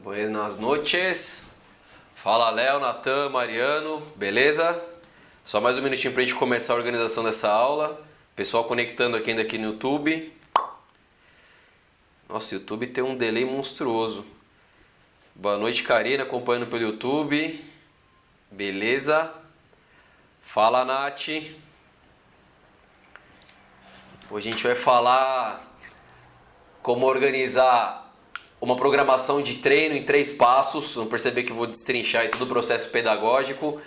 Buenas noches. Fala Léo, Natan, Mariano, beleza? Só mais um minutinho pra gente começar a organização dessa aula. Pessoal conectando aqui ainda aqui no YouTube. Nossa, o YouTube tem um delay monstruoso. Boa noite, Karina, acompanhando pelo YouTube. Beleza? Fala, Nath. Hoje a gente vai falar como organizar uma programação de treino em 3 passos. Vamos perceber que eu vou destrinchar aí todo o processo pedagógico.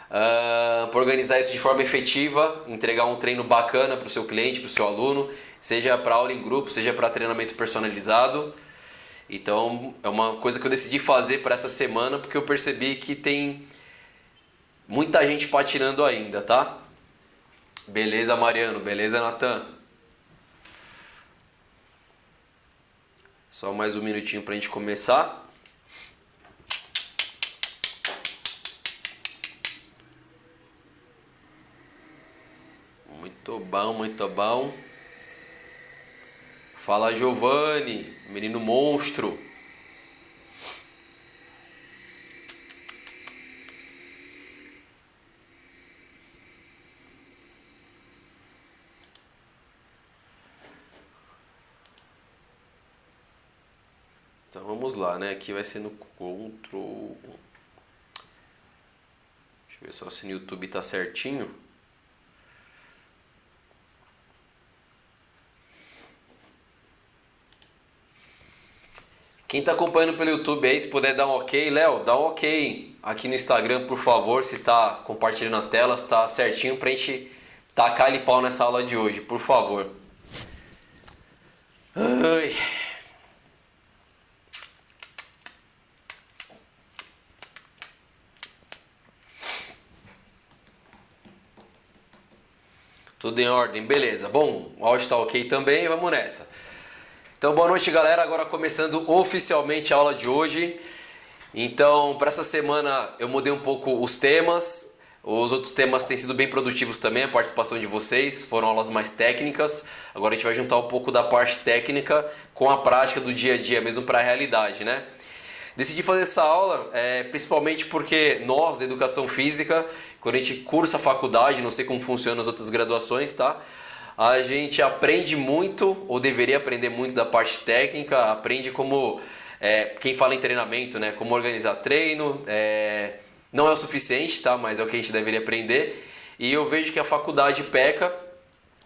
Para organizar isso de forma efetiva, entregar um treino bacana para o seu cliente, para o seu aluno, seja para aula em grupo, seja para treinamento personalizado. Então é uma coisa que eu decidi fazer para essa semana porque eu percebi que tem muita gente patinando ainda, tá? Beleza, Mariano? Beleza, Natan? Só mais um minutinho para a gente começar. Muito bom, muito bom. Fala, Giovanni, menino monstro. Então vamos lá, né? Aqui vai ser no Ctrl. Deixa eu ver só se no YouTube tá certinho. Quem tá acompanhando pelo YouTube aí, se puder dar um ok, Léo, dá um ok aqui no Instagram, por favor, se tá compartilhando a tela, se tá certinho pra gente tacar ali pau nessa aula de hoje, por favor. Ai. Tudo em ordem, beleza. Bom, o áudio está ok também, vamos nessa. Então, boa noite, galera. Agora começando oficialmente a aula de hoje. Então, para essa semana eu mudei um pouco os temas. Os outros temas têm sido bem produtivos também, a participação de vocês. Foram aulas mais técnicas. Agora a gente vai juntar um pouco da parte técnica com a prática do dia a dia, mesmo para a realidade, né? Decidi fazer essa aula principalmente porque nós, da Educação Física, quando a gente cursa a faculdade, não sei como funciona as outras graduações, tá? A gente aprende muito, ou deveria aprender muito da parte técnica, aprende como, quem fala em treinamento, né? Como organizar treino, não é o suficiente, tá? Mas é o que a gente deveria aprender. E eu vejo que a faculdade peca,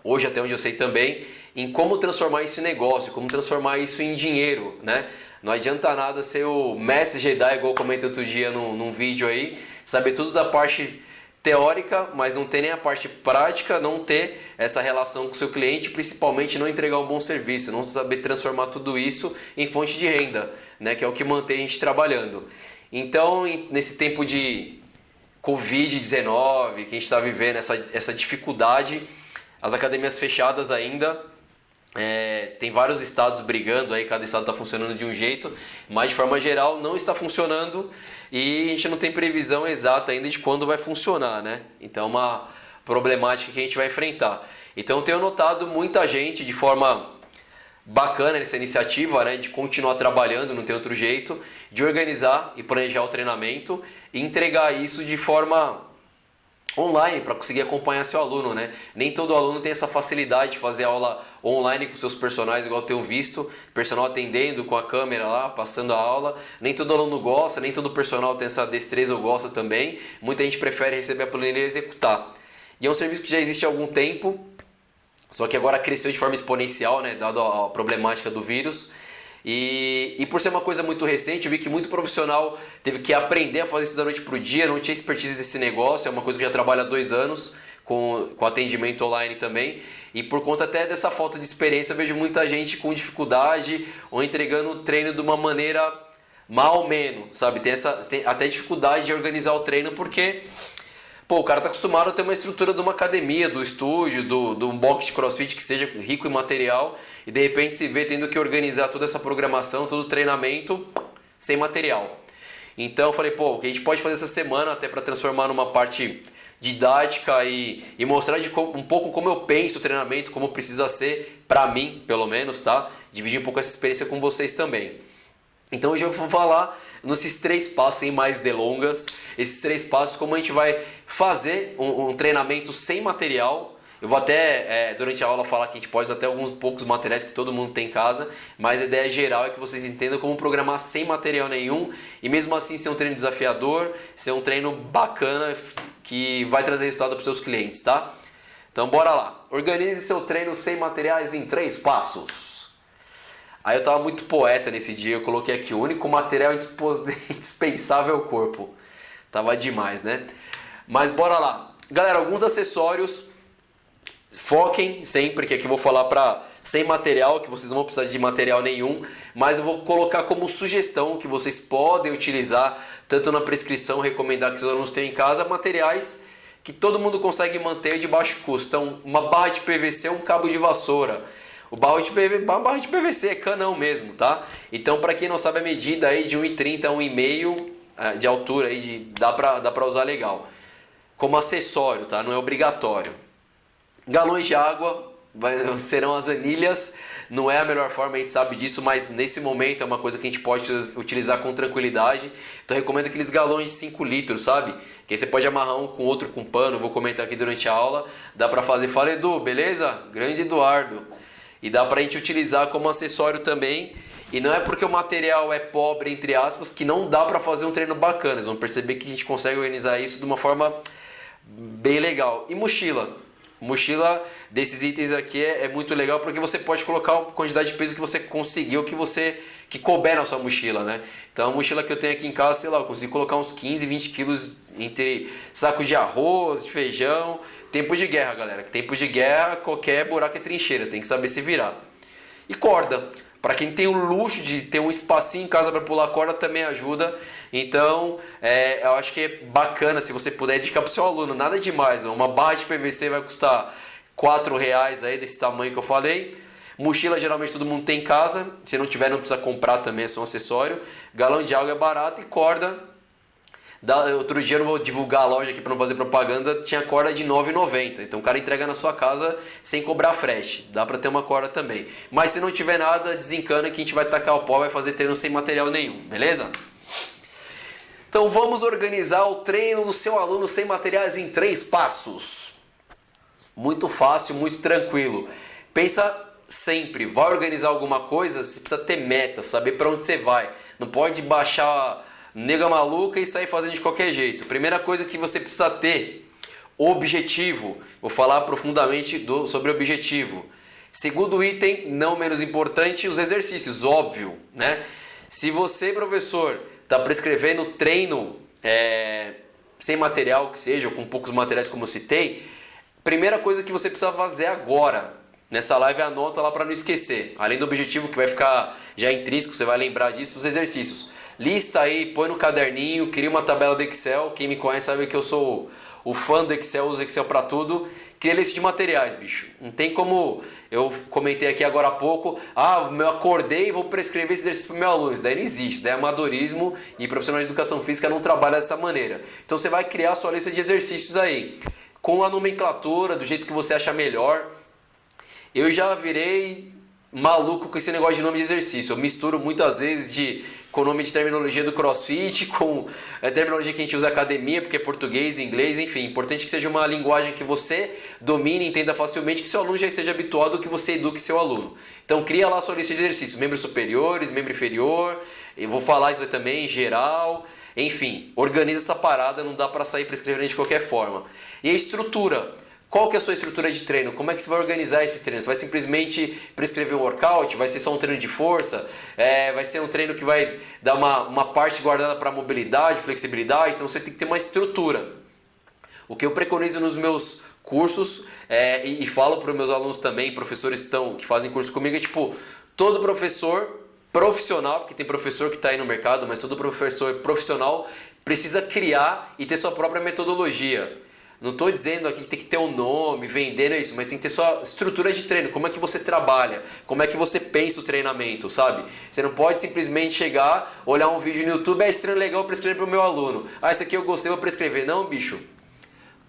hoje até onde eu sei também, em como transformar isso em negócio, como transformar isso em dinheiro, né? Não adianta nada ser o mestre Jedi, igual eu comentei outro dia num vídeo aí, saber tudo da parte teórica, mas não ter nem a parte prática, não ter essa relação com o seu cliente, principalmente não entregar um bom serviço, não saber transformar tudo isso em fonte de renda, né? Que é o que mantém a gente trabalhando. Então, nesse tempo de Covid-19, que a gente está vivendo, essa dificuldade, as academias fechadas ainda, tem vários estados brigando aí, cada estado está funcionando de um jeito, mas de forma geral não está funcionando e a gente não tem previsão exata ainda de quando vai funcionar, né? Então é uma problemática que a gente vai enfrentar. Então eu tenho notado muita gente de forma bacana nessa iniciativa, né, de continuar trabalhando, não tem outro jeito, de organizar e planejar o treinamento e entregar isso de forma online para conseguir acompanhar seu aluno, né? Nem todo aluno tem essa facilidade de fazer aula online com seus personagens, igual eu tenho visto, personal atendendo com a câmera lá, passando a aula. Nem todo aluno gosta, nem todo personal tem essa destreza ou gosta também. Muita gente prefere receber a planilha e executar. E é um serviço que já existe há algum tempo, só que agora cresceu de forma exponencial, né? Dado a problemática do vírus. E por ser uma coisa muito recente, eu vi que muito profissional teve que aprender a fazer isso da noite para o dia, não tinha expertise desse negócio, é uma coisa que eu já trabalho há 2 anos com atendimento online também. E por conta até dessa falta de experiência, eu vejo muita gente com dificuldade ou entregando o treino de uma maneira mal ou menos, sabe? Tem até dificuldade de organizar o treino porque o cara tá acostumado a ter uma estrutura de uma academia, do estúdio, do um box de crossfit que seja rico em material e de repente se vê tendo que organizar toda essa programação, todo o treinamento sem material. Então eu falei, o que a gente pode fazer essa semana até para transformar numa parte didática e mostrar um pouco como eu penso o treinamento, como precisa ser para mim, pelo menos, tá? Dividir um pouco essa experiência com vocês também. Então hoje eu vou falar nesses 3 passos, sem mais delongas, esses 3 passos, como a gente vai fazer um treinamento sem material. Eu vou até, durante a aula, falar que a gente pode usar até alguns poucos materiais que todo mundo tem em casa, mas a ideia geral é que vocês entendam como programar sem material nenhum e mesmo assim ser um treino desafiador, ser um treino bacana que vai trazer resultado para os seus clientes, tá? Então bora lá. Organize seu treino sem materiais em 3 passos. Aí eu tava muito poeta nesse dia, eu coloquei aqui: o único material indispensável é o corpo. Tava demais, né? Mas bora lá. Galera, alguns acessórios. Foquem sempre, que aqui eu vou falar para sem material, que vocês não vão precisar de material nenhum, mas eu vou colocar como sugestão que vocês podem utilizar, tanto na prescrição, recomendar que seus alunos tenham em casa, materiais que todo mundo consegue manter de baixo custo. Então, uma barra de PVC, um cabo de vassoura. O barra de PVC é canão mesmo, tá? Então, para quem não sabe a medida aí de 1,30 a 1,5 de altura, aí dá para usar legal. Como acessório, tá? Não é obrigatório. Galões de água serão as anilhas, não é a melhor forma, a gente sabe disso, mas nesse momento é uma coisa que a gente pode utilizar com tranquilidade. Então eu recomendo aqueles galões de 5 litros, sabe? Que aí você pode amarrar um com outro com pano, vou comentar aqui durante a aula. Dá pra fazer, fala Edu, beleza? Grande Eduardo. E dá pra gente utilizar como acessório também. E não é porque o material é pobre, entre aspas, que não dá pra fazer um treino bacana. Vocês vão perceber que a gente consegue organizar isso de uma forma bem legal. E mochila. Mochila desses itens aqui é muito legal porque você pode colocar a quantidade de peso que você conseguiu, que couber na sua mochila, né? Então a mochila que eu tenho aqui em casa, sei lá, eu consigo colocar uns 15, 20 quilos entre sacos de arroz, de feijão. Tempo de guerra, galera. Tempo de guerra, qualquer buraco é trincheira, tem que saber se virar. E corda. Para quem tem o luxo de ter um espacinho em casa para pular corda, também ajuda. Então, eu acho que é bacana se você puder dedicar para o seu aluno. Nada demais. Uma barra de PVC vai custar R$4 aí, desse tamanho que eu falei. Mochila geralmente todo mundo tem em casa. Se não tiver, não precisa comprar também, é só um acessório. Galão de água é barato e corda. Outro dia, eu não vou divulgar a loja aqui para não fazer propaganda, tinha corda de R$9,90. Então o cara entrega na sua casa sem cobrar frete. Dá para ter uma corda também. Mas se não tiver nada, desencana que a gente vai tacar o pau, vai fazer treino sem material nenhum, beleza? Então vamos organizar o treino do seu aluno sem materiais em 3 passos. Muito fácil, muito tranquilo. Pensa sempre, vai organizar alguma coisa, você precisa ter meta, saber para onde você vai. Não pode baixar nega maluca e sair fazendo de qualquer jeito. Primeira coisa que você precisa ter, objetivo. Vou falar profundamente sobre objetivo. Segundo item, não menos importante, os exercícios, óbvio, né? Se você, professor, está prescrevendo treino sem material que seja, ou com poucos materiais como eu citei, primeira coisa que você precisa fazer agora, nessa live, anota lá para não esquecer. Além do objetivo que vai ficar já intrínseco, você vai lembrar disso, os exercícios. Lista aí, põe no caderninho, cria uma tabela do Excel. Quem me conhece sabe que eu sou o fã do Excel, uso Excel para tudo. Cria lista de materiais, bicho. Não tem como, eu comentei aqui agora há pouco, eu acordei e vou prescrever esse exercício para o meu aluno. Isso daí não existe, isso daí é amadorismo e profissional de educação física não trabalha dessa maneira. Então você vai criar a sua lista de exercícios aí, com a nomenclatura, do jeito que você achar melhor. Eu já virei maluco com esse negócio de nome de exercício. Eu misturo muitas vezes com o nome de terminologia do CrossFit, com a terminologia que a gente usa na academia, porque é português, inglês, enfim. Importante que seja uma linguagem que você domine, entenda facilmente, que seu aluno já esteja habituado, que você eduque seu aluno. Então cria lá a sua lista de exercícios, membros superiores, membro inferior, eu vou falar isso aí também em geral. Enfim, organiza essa parada, não dá para sair prescrevendo de qualquer forma. E a estrutura. Qual que é a sua estrutura de treino? Como é que você vai organizar esse treino? Você vai simplesmente prescrever um workout? Vai ser só um treino de força? Vai ser um treino que vai dar uma parte guardada para mobilidade, flexibilidade? Então você tem que ter uma estrutura. O que eu preconizo nos meus cursos e falo para os meus alunos também, professores que fazem curso comigo, é tipo, todo professor profissional, porque tem professor que está aí no mercado, mas todo professor profissional precisa criar e ter sua própria metodologia. Não estou dizendo aqui que tem que ter um nome, vendendo isso, mas tem que ter sua estrutura de treino. Como é que você trabalha? Como é que você pensa o treinamento, sabe? Você não pode simplesmente chegar, olhar um vídeo no YouTube, esse treino legal, eu prescrever para o meu aluno. Isso aqui eu gostei, vou prescrever. Não, bicho.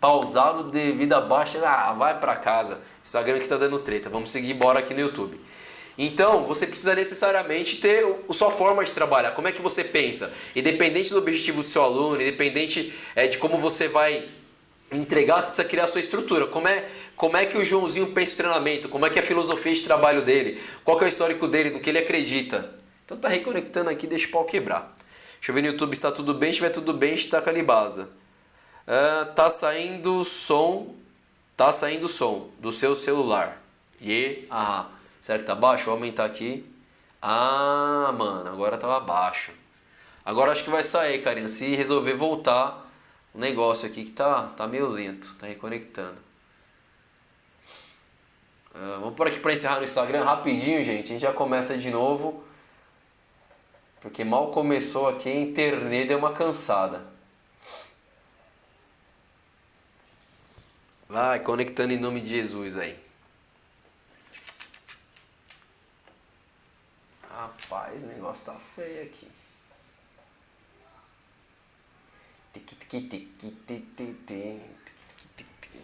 Pausado devido a baixa, vai para casa. Instagram que tá dando treta. Vamos seguir embora aqui no YouTube. Então, você precisa necessariamente ter a sua forma de trabalhar. Como é que você pensa? Independente do objetivo do seu aluno, independente de como você vai entregar, você precisa criar a sua estrutura. Como é que o Joãozinho pensa o treinamento? Como é que é a filosofia de trabalho dele? Qual que é o histórico dele, no que ele acredita? Então tá reconectando aqui, deixa o pau quebrar. Deixa eu ver no YouTube se está tudo bem. Se estiver tudo bem, está com a Libasa. Tá saindo som. Tá saindo som do seu celular. Será que tá baixo? Vou aumentar aqui. Mano, agora tava baixo. Agora acho que vai sair, Karina. Se resolver voltar o negócio aqui que tá meio lento. Tá reconectando. Vamos por aqui para encerrar no Instagram rapidinho, gente. A gente já começa de novo. Porque mal começou aqui, a internet deu uma cansada. Vai, conectando em nome de Jesus aí. Rapaz, o negócio tá feio aqui.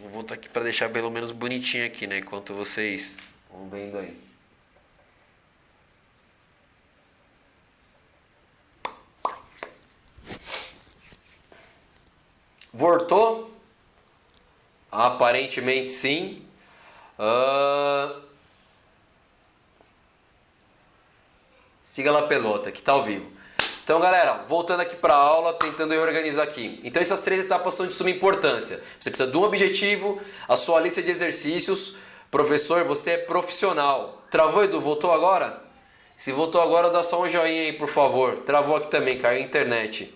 Vou voltar aqui para deixar pelo menos bonitinho aqui, né? Enquanto vocês vão vendo aí. Voltou? Aparentemente sim. Siga lá pelota, que tá ao vivo. Então, galera, voltando aqui para a aula, tentando reorganizar aqui. Então, essas 3 etapas são de suma importância. Você precisa de um objetivo, a sua lista de exercícios. Professor, você é profissional. Travou, Edu? Voltou agora? Se voltou agora, dá só um joinha aí, por favor. Travou aqui também, caiu a internet.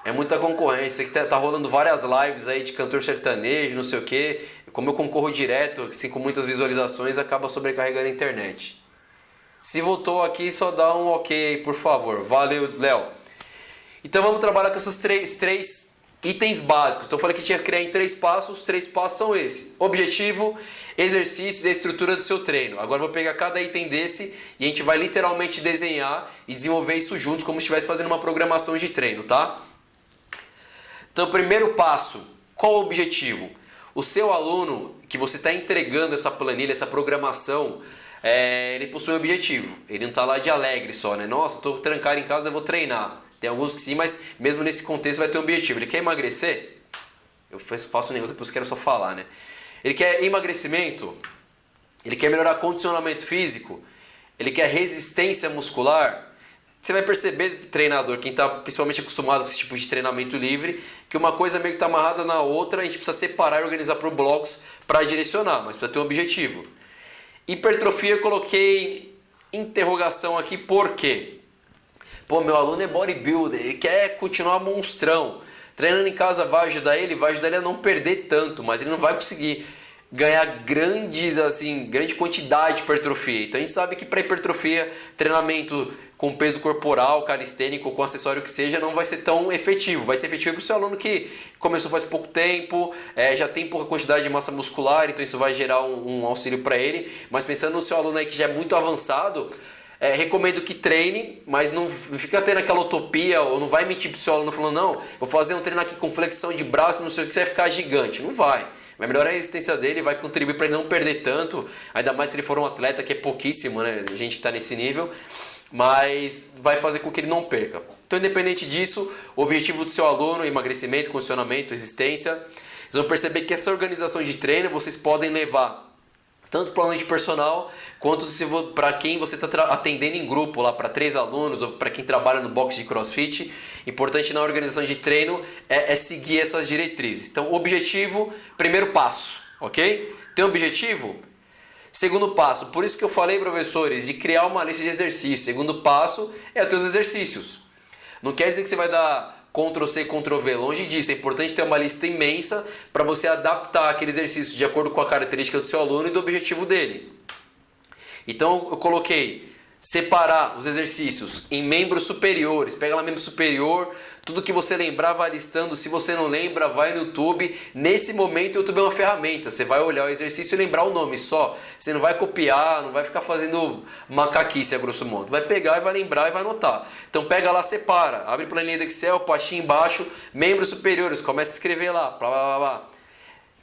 É muita concorrência, que tá rolando várias lives aí de cantor sertanejo, não sei o que. Como eu concorro direto, assim, com muitas visualizações, acaba sobrecarregando a internet. Se voltou aqui, só dá um ok aí, por favor. Valeu, Léo. Então vamos trabalhar com esses três itens básicos. Então eu falei que tinha que criar em 3 passos. Os 3 passos são esses: objetivo, exercícios e a estrutura do seu treino. Agora eu vou pegar cada item desse e a gente vai literalmente desenhar e desenvolver isso juntos, como se estivesse fazendo uma programação de treino, tá? Então, primeiro passo, qual o objetivo? O seu aluno, que você está entregando essa planilha, essa programação, ele possui um objetivo. Ele não está lá de alegre só, né? Nossa, estou trancado em casa, eu vou treinar. Tem alguns que sim, mas mesmo nesse contexto vai ter um objetivo. Ele quer emagrecer? Eu faço um negócio, depois quero só falar, né? Ele quer emagrecimento? Ele quer melhorar condicionamento físico? Ele quer resistência muscular? Você vai perceber, treinador, quem está principalmente acostumado com esse tipo de treinamento livre, que uma coisa meio que está amarrada na outra, a gente precisa separar e organizar por blocos para direcionar, mas precisa ter um objetivo. Hipertrofia eu coloquei interrogação aqui, por quê? Pô, meu aluno é bodybuilder, ele quer continuar monstrão. Treinando em casa vai ajudar ele a não perder tanto, mas ele não vai conseguir ganhar grande quantidade de hipertrofia. Então a gente sabe que para hipertrofia, treinamento com peso corporal, calistênico, com acessório que seja, não vai ser tão efetivo. Vai ser efetivo para o seu aluno que começou faz pouco tempo, já tem pouca quantidade de massa muscular, então isso vai gerar um auxílio para ele. Mas pensando no seu aluno aí que já é muito avançado, recomendo que treine, mas não fica tendo aquela utopia, ou não vai mentir pro seu aluno falando, não, vou fazer um treino aqui com flexão de braço, não sei o que, você vai ficar gigante. Não vai. Vai melhorar a resistência dele, vai contribuir para ele não perder tanto, ainda mais se ele for um atleta, que é pouquíssimo, né? A gente que está nesse nível, mas vai fazer com que ele não perca. Então, independente disso, o objetivo do seu aluno, emagrecimento, condicionamento, resistência, vocês vão perceber que essa organização de treino vocês podem levar tanto para o aluno de personal, quanto para quem você está atendendo em grupo, lá para 3 alunos, ou para quem trabalha no box de CrossFit. Importante na organização de treino é seguir essas diretrizes. Então, objetivo, primeiro passo, ok? Tem objetivo? Segundo passo, por isso que eu falei, professores, de criar uma lista de exercícios. Segundo passo é ter os exercícios. Não quer dizer que você vai dar Ctrl+C, Ctrl+V, longe disso. É importante ter uma lista imensa para você adaptar aquele exercício de acordo com a característica do seu aluno e do objetivo dele. Então eu coloquei separar os exercícios em membros superiores. Pega lá membro superior, tudo que você lembrar vai listando. Se você não lembra, vai no YouTube. Nesse momento o YouTube é uma ferramenta. Você vai olhar o exercício e lembrar o nome só. Você não vai copiar, não vai ficar fazendo macaquice a grosso modo. Vai pegar e vai lembrar e vai anotar. Então pega lá, separa. Abre planilha do Excel, pastinha embaixo, membros superiores. Começa a escrever lá. Blá, blá, blá, blá.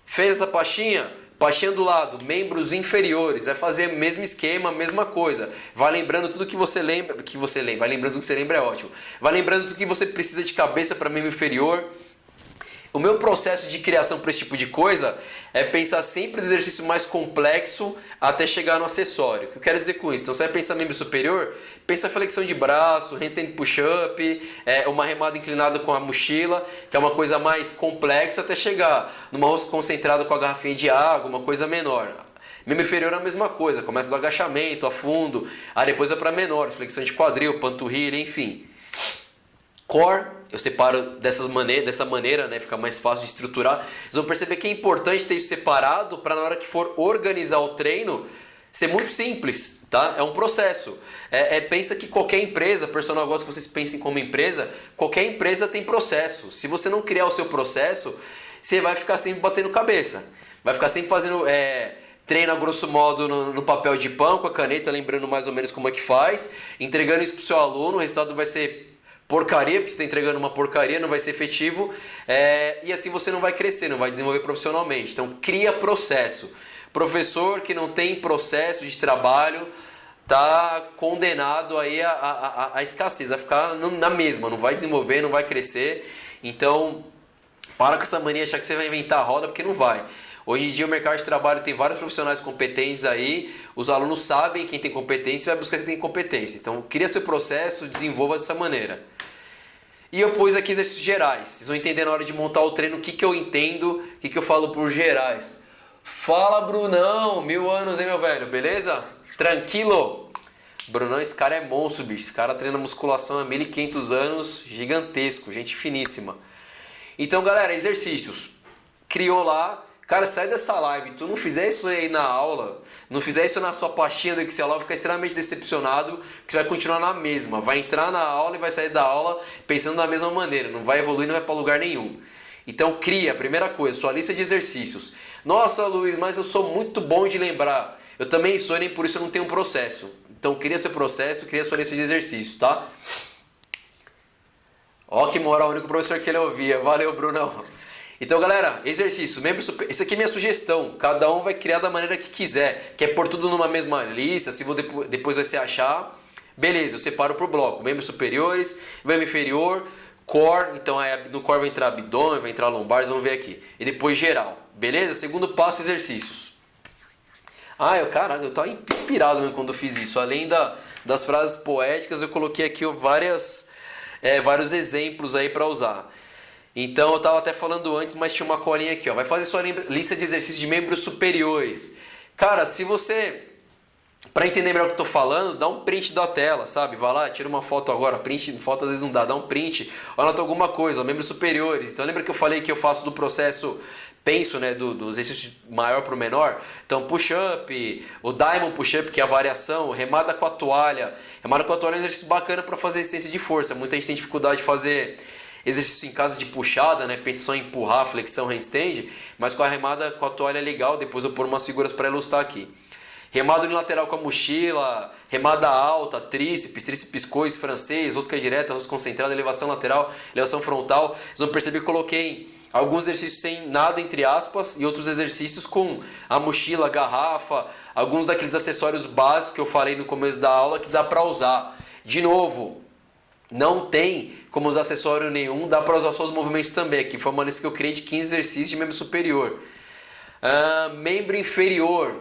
Fez essa pastinha? Pastinha do lado, membros inferiores, vai fazer o mesmo esquema, mesma coisa. Vai lembrando tudo que você lembra, vai lembrando tudo que você lembra é ótimo. Vai lembrando tudo que você precisa de cabeça para membro inferior. O meu processo de criação para esse tipo de coisa é pensar sempre no exercício mais complexo até chegar no acessório. O que eu quero dizer com isso? Então você vai pensar membro superior, pensa flexão de braço, handstand push-up, uma remada inclinada com a mochila, que é uma coisa mais complexa até chegar numa roça concentrada com a garrafinha de água, uma coisa menor. Membro inferior é a mesma coisa, começa do agachamento, a fundo, aí depois é para menores, flexão de quadril, panturrilha, enfim. Core, eu separo dessa maneira, né, fica mais fácil de estruturar. Vocês vão perceber que é importante ter isso separado para na hora que for organizar o treino ser muito simples, tá? É um processo. Pensa que qualquer empresa, personal, eu gosto que vocês pensem como empresa, qualquer empresa tem processo. Se você não criar o seu processo, você vai ficar sempre batendo cabeça. Vai ficar sempre fazendo treino a grosso modo no papel de pão, com a caneta, lembrando mais ou menos como é que faz, entregando isso para o seu aluno, o resultado vai ser porcaria, porque você está entregando uma porcaria, não vai ser efetivo, e assim você não vai crescer, não vai desenvolver profissionalmente. Então cria processo. Professor que não tem processo de trabalho está condenado aí a escassez, vai ficar na mesma, não vai desenvolver, não vai crescer. Então para com essa mania de achar que você vai inventar a roda, porque não vai. Hoje em dia o mercado de trabalho tem vários profissionais competentes aí, os alunos sabem quem tem competência e vai buscar quem tem competência. Então cria seu processo, desenvolva dessa maneira. E eu pus aqui exercícios gerais. Vocês vão entender na hora de montar o treino o que eu entendo, o que eu falo por gerais. Fala, Brunão! 1000 anos, hein, meu velho? Beleza? Tranquilo? Brunão, esse cara é monstro, bicho. Esse cara treina musculação há 1500 anos, gigantesco, gente finíssima. Então, galera, exercícios. Criou lá. Cara, sai dessa live, tu não fizer isso aí na aula, não fizer isso na sua pastinha do Excel, vai ficar extremamente decepcionado, que você vai continuar na mesma, vai entrar na aula e vai sair da aula pensando da mesma maneira, não vai evoluir, não vai para lugar nenhum. Então cria, primeira coisa, sua lista de exercícios. Nossa, Luiz, mas eu sou muito bom de lembrar. Eu também sou, nem por isso eu não tenho um processo. Então cria seu processo, cria sua lista de exercícios, tá? Ó que moral, o único professor que ele ouvia. Valeu, Brunão. Então, galera, exercício, isso aqui é minha sugestão, cada um vai criar da maneira que quiser, quer pôr tudo numa mesma lista, se depois você achar, beleza, eu separo por bloco, membros superiores, membro inferior, core, então no core vai entrar abdômen, vai entrar lombar, vamos ver aqui, e depois geral, beleza? Segundo passo, exercícios. Caraca, eu tava inspirado mesmo quando eu fiz isso, além das frases poéticas, eu coloquei aqui vários exemplos aí para usar. Então eu estava até falando antes, mas tinha uma colinha aqui, ó. Vai fazer sua lista de exercícios de membros superiores. Cara, se você, para entender melhor o que eu tô falando, dá um print da tela, sabe? Vai lá, tira uma foto agora, print, foto às vezes não dá um print, ou anota alguma coisa, ó, membros superiores. Então lembra que eu falei que eu faço do processo, penso, né, do exercício maior para o menor? Então push-up, o diamond push-up, que é a variação, remada com a toalha. Remada com a toalha é um exercício bacana para fazer resistência de força. Muita gente tem dificuldade de fazer exercício em casa de puxada, né? Pensa só em empurrar, flexão, handstand, mas com a remada com a toalha é legal, depois eu pôr umas figuras para ilustrar aqui. Remada unilateral com a mochila, remada alta, tríceps coice francês, rosca direta, rosca concentrada, elevação lateral, elevação frontal. Vocês vão perceber que eu coloquei alguns exercícios sem nada, entre aspas, e outros exercícios com a mochila, a garrafa, alguns daqueles acessórios básicos que eu falei no começo da aula que dá para usar. De novo, não tem como usar acessório nenhum, dá para usar só os movimentos também. Aqui foi uma lista que eu criei de 15 exercícios de membro superior. Membro inferior.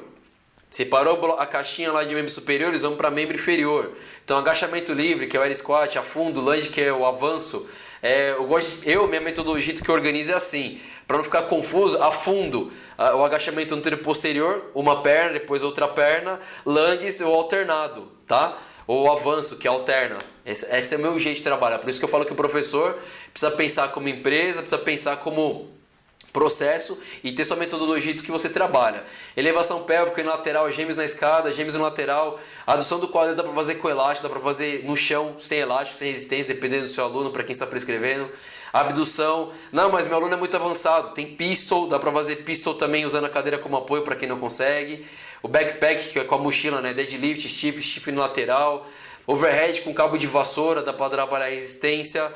Separou a caixinha lá de membros superiores, vamos para membro inferior. Então agachamento livre, que é o air squat, a fundo, lunge, que é o avanço. Minha metodologia que eu organizo é assim, para não ficar confuso, a fundo, o agachamento anterior posterior, uma perna, depois outra perna, lunges ou alternado, tá? Ou avanço, que alterna. Esse é o meu jeito de trabalhar. Por isso que eu falo que o professor precisa pensar como empresa, precisa pensar como processo e ter sua metodologia do que você trabalha. Elevação pélvica lateral, gêmeos na escada, gêmeos no lateral. Adução do quadril dá para fazer com elástico, dá para fazer no chão, sem elástico, sem resistência, dependendo do seu aluno, para quem está prescrevendo. Abdução. Não, mas meu aluno é muito avançado. Tem pistol, dá para fazer pistol também usando a cadeira como apoio para quem não consegue. O backpack, que é com a mochila, né? Deadlift, stiff no lateral. Overhead com cabo de vassoura, dá para trabalhar resistência,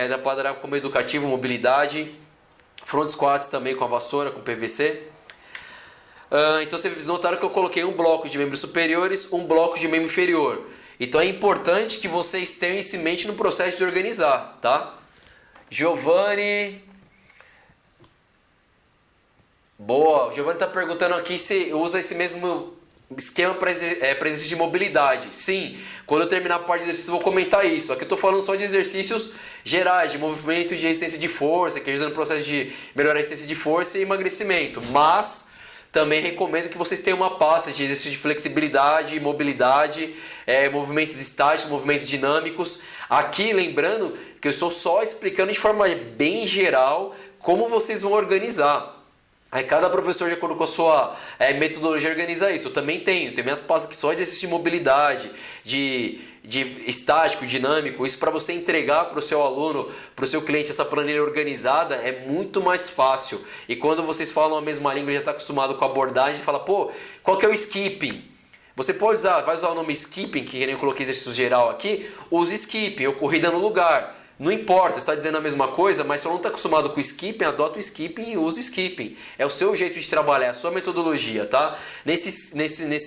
dá para trabalhar como educativo, mobilidade. Front squats também com a vassoura, com PVC. Então vocês notaram que eu coloquei um bloco de membros superiores, um bloco de membro inferior. Então é importante que vocês tenham isso em mente no processo de organizar, tá? Giovanni... Boa, o Giovanni está perguntando aqui se usa esse mesmo esquema para exercício de mobilidade. Sim, quando eu terminar a parte de exercício eu vou comentar isso. Aqui eu estou falando só de exercícios gerais, de movimento de resistência de força, que ajuda no processo de melhorar a resistência de força e emagrecimento. Mas também recomendo que vocês tenham uma pasta de exercício de flexibilidade, mobilidade, movimentos estáticos, movimentos dinâmicos. Aqui, lembrando que eu estou só explicando de forma bem geral como vocês vão organizar. Aí cada professor, de acordo com a sua metodologia, organiza isso. Eu também tenho minhas pastas aqui só de exercício de mobilidade, de estático, dinâmico. Isso para você entregar para o seu aluno, para o seu cliente, essa planilha organizada é muito mais fácil. E quando vocês falam a mesma língua, já está acostumado com a abordagem, fala, pô, qual que é o skipping? Você pode vai usar o nome skipping, que nem eu coloquei exercício geral aqui, use skipping, ou corrida no lugar. Não importa, você está dizendo a mesma coisa, mas se o aluno está acostumado com o skipping, adota o skipping e usa o skipping. É o seu jeito de trabalhar, é a sua metodologia, tá? Nesse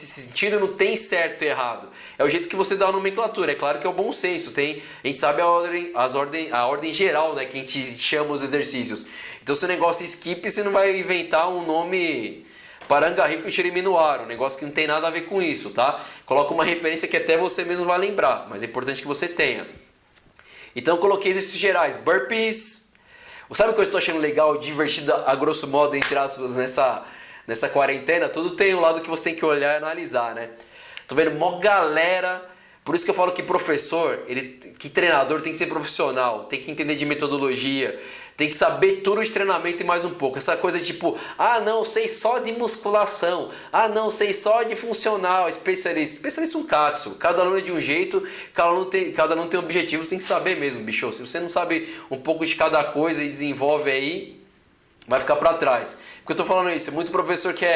sentido não tem certo e errado. É o jeito que você dá a nomenclatura. É claro que é o bom senso. A gente sabe a ordem geral, né, que a gente chama os exercícios. Então se o negócio é skip, você não vai inventar um nome... Parangarrico e Chiriminuaro, um negócio que não tem nada a ver com isso, tá? Coloca uma referência que até você mesmo vai lembrar, mas é importante que você tenha. Então eu coloquei exercícios gerais, burpees. Sabe o que eu estou achando legal, divertido, a grosso modo, entre aspas, nessa quarentena? Tudo tem um lado que você tem que olhar e analisar, né? Tô vendo mó galera. Por isso que eu falo que professor, que treinador tem que ser profissional, tem que entender de metodologia, tem que saber tudo de treinamento e mais um pouco. Essa coisa tipo, não, sei só de musculação, não, sei só de funcional, especialista. Especialista é um katsu, cada aluno é de um jeito, cada aluno tem um objetivo, você tem que saber mesmo, bicho. Se você não sabe um pouco de cada coisa e desenvolve aí, vai ficar para trás. Porque eu tô falando isso, muito professor que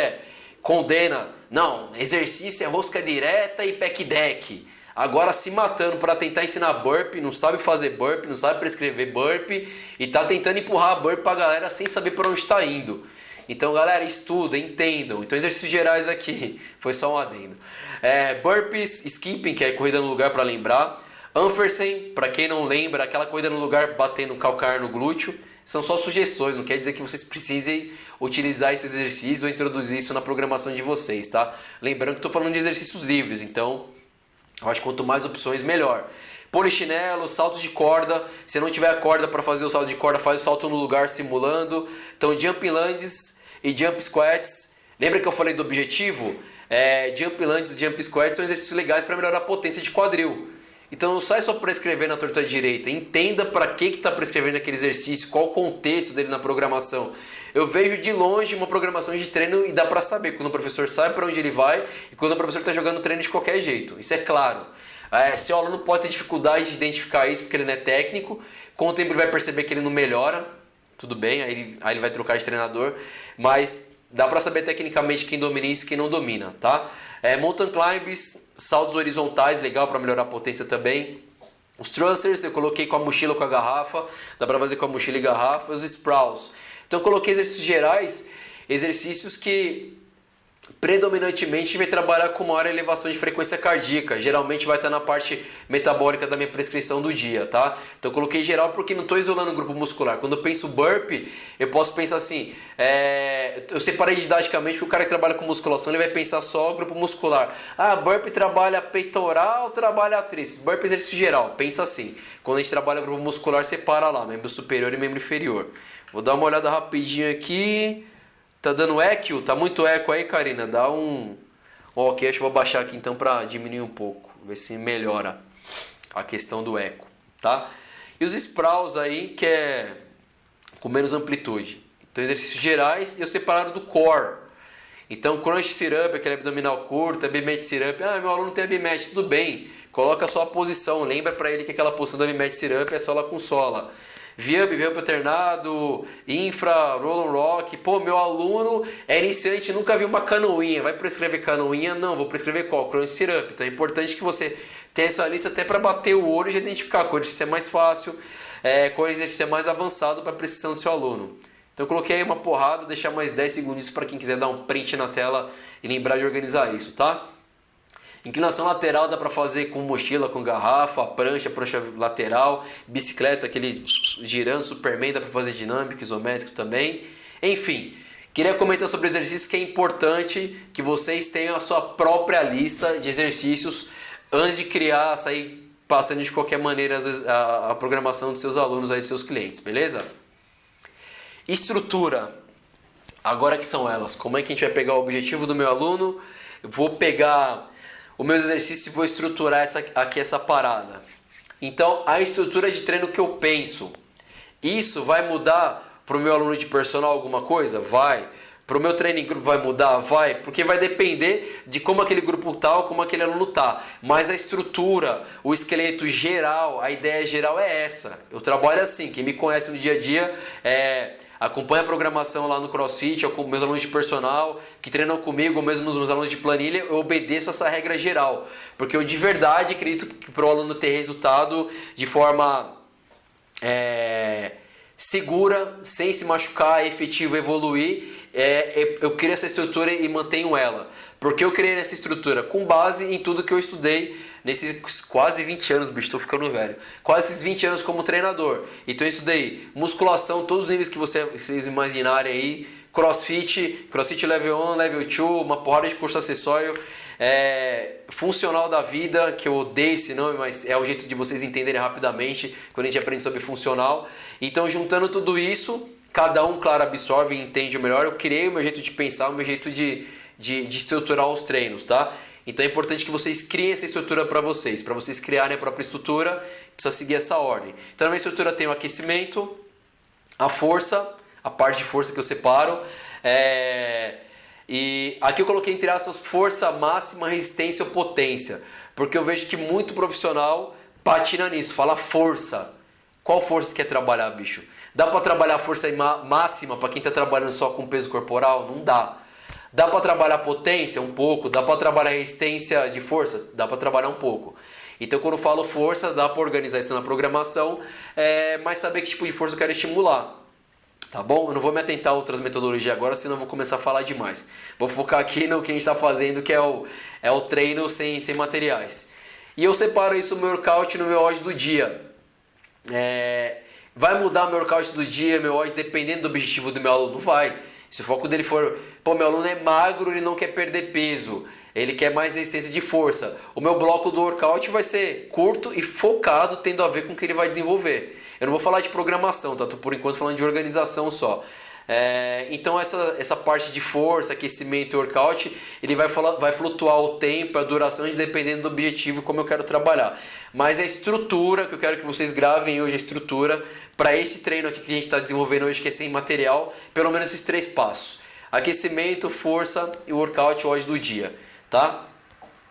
condena, não, exercício é rosca direta e pack deck. Agora se matando para tentar ensinar burpee, não sabe fazer burpee, não sabe prescrever burpee e tá tentando empurrar a burpee pra galera sem saber para onde está indo. Então galera, estudem, entendam. Então exercícios gerais aqui, foi só um adendo. Burpees, skipping, que é corrida no lugar para lembrar. Anfersen, para quem não lembra, aquela corrida no lugar batendo calcanhar no glúteo. São só sugestões, não quer dizer que vocês precisem utilizar esses exercícios ou introduzir isso na programação de vocês, tá? Lembrando que estou falando de exercícios livres, então... eu acho que quanto mais opções, melhor. Polichinelo, saltos de corda. Se não tiver a corda para fazer o salto de corda, faz o salto no lugar simulando. Então, jump lands e jump squats. Lembra que eu falei do objetivo? Jump lands e jump squats são exercícios legais para melhorar a potência de quadril. Então, não sai só prescrever na torta direita. Entenda para que está prescrevendo aquele exercício, qual o contexto dele na programação. Eu vejo de longe uma programação de treino e dá para saber quando o professor sabe para onde ele vai e quando o professor está jogando treino de qualquer jeito. Isso é claro. Seu aluno pode ter dificuldade de identificar isso porque ele não é técnico. Com o tempo ele vai perceber que ele não melhora. Tudo bem, aí ele vai trocar de treinador. Mas dá para saber tecnicamente quem domina isso e quem não domina, tá? Mountain climbs, saltos horizontais, legal para melhorar a potência também. Os thrusters eu coloquei com a mochila ou com a garrafa. Dá para fazer com a mochila e garrafa. Os sprawls. Então eu coloquei exercícios gerais, exercícios que predominantemente vai trabalhar com maior elevação de frequência cardíaca. Geralmente vai estar na parte metabólica da minha prescrição do dia, tá? Então eu coloquei geral porque não estou isolando o grupo muscular. Quando eu penso burpee, eu posso pensar assim, eu separei didaticamente porque o cara que trabalha com musculação, ele vai pensar só grupo muscular. Burpee trabalha peitoral, trabalha tríceps. Burpee é exercício geral, pensa assim. Quando a gente trabalha grupo muscular, separa lá, membro superior e membro inferior. Vou dar uma olhada rapidinho aqui. Tá dando eco? Tá muito eco aí, Karina? Dá um... Ok, acho que vou baixar aqui então para diminuir um pouco. Ver se melhora a questão do eco, tá? E os sprawls aí, que é com menos amplitude. Então, exercícios gerais e eu separado do core. Então, crunch sit-up, aquele abdominal curto, BMAT sit-up. Meu aluno tem BMAT, tudo bem. Coloca só a posição. Lembra para ele que aquela posição da BMAT sit-up é sola com sola. VUP alternado, infra, roll and rock. Meu aluno é iniciante, nunca viu uma canoinha. Vai prescrever canoinha? Não, vou prescrever qual? Crunch sit-up. Então é importante que você tenha essa lista até para bater o olho e identificar qual exercício é mais fácil, qual exercício é mais avançado para a precisão do seu aluno. Então eu coloquei aí uma porrada, deixar mais 10 segundos para quem quiser dar um print na tela e lembrar de organizar isso, tá? Inclinação lateral dá para fazer com mochila, com garrafa, prancha lateral, bicicleta, aquele girando, Superman, dá para fazer dinâmico, isométrico também. Enfim, queria comentar sobre exercícios que é importante que vocês tenham a sua própria lista de exercícios antes de criar, sair passando de qualquer maneira a programação dos seus alunos, aí, dos seus clientes, beleza? Estrutura. Agora que são elas, como é que a gente vai pegar o objetivo do meu aluno? Eu vou pegar os meus exercícios e vou estruturar essa parada. Então, a estrutura de treino que eu penso, isso vai mudar para o meu aluno de personal alguma coisa? Vai. Para o meu treino em grupo vai mudar? Vai. Porque vai depender de como aquele grupo tá ou como aquele aluno tá. Mas a estrutura, o esqueleto geral, a ideia geral é essa. Eu trabalho assim, quem me conhece no dia a dia acompanha a programação lá no CrossFit, ou com meus alunos de personal, que treinam comigo, ou mesmo os meus alunos de planilha, eu obedeço essa regra geral. Porque eu de verdade acredito que para o aluno ter resultado de forma segura, sem se machucar, efetivo, evoluir, eu crio essa estrutura e mantenho ela. Porque eu criei essa estrutura com base em tudo que eu estudei nesses quase 20 anos, bicho, estou ficando velho. Quase esses 20 anos como treinador. Então eu estudei musculação, todos os níveis que vocês imaginarem aí. CrossFit Level 1, Level 2, uma porrada de curso acessório. Funcional da vida, que eu odeio esse nome, mas é o jeito de vocês entenderem rapidamente quando a gente aprende sobre funcional. Então, juntando tudo isso, cada um, claro, absorve e entende o melhor. Eu criei o meu jeito de pensar, o meu jeito de estruturar os treinos, tá? Então é importante que vocês criem essa estrutura para vocês criarem a própria estrutura, precisa seguir essa ordem. Então na minha estrutura tem o aquecimento, a força, a parte de força que eu separo, e aqui eu coloquei entre aspas força máxima, resistência ou potência, porque eu vejo que muito profissional patina nisso, fala força. Qual força você quer trabalhar, bicho? Dá para trabalhar força máxima para quem está trabalhando só com peso corporal? Não dá. Dá para trabalhar potência? Um pouco. Dá para trabalhar resistência de força? Dá para trabalhar um pouco. Então quando eu falo força, dá para organizar isso na programação, mas saber que tipo de força eu quero estimular. Tá bom? Eu não vou me atentar a outras metodologias agora, senão eu vou começar a falar demais. Vou focar aqui no que a gente está fazendo, que é o treino sem materiais. E eu separo isso no meu workout no meu ódio do dia. Vai mudar meu workout do dia, meu ódio, dependendo do objetivo do meu aluno? Vai. Se o foco dele for, meu aluno é magro, ele não quer perder peso, ele quer mais resistência de força. O meu bloco do workout vai ser curto e focado, tendo a ver com o que ele vai desenvolver. Eu não vou falar de programação, tá? Tô por enquanto falando de organização só. Então essa parte de força, aquecimento e workout, ele vai flutuar o tempo, a duração, dependendo do objetivo, como eu quero trabalhar. Mas a estrutura, que eu quero que vocês gravem hoje, a estrutura, para esse treino aqui que a gente está desenvolvendo hoje, que é sem material, pelo menos esses 3 passos. Aquecimento, força e workout hoje do dia, tá?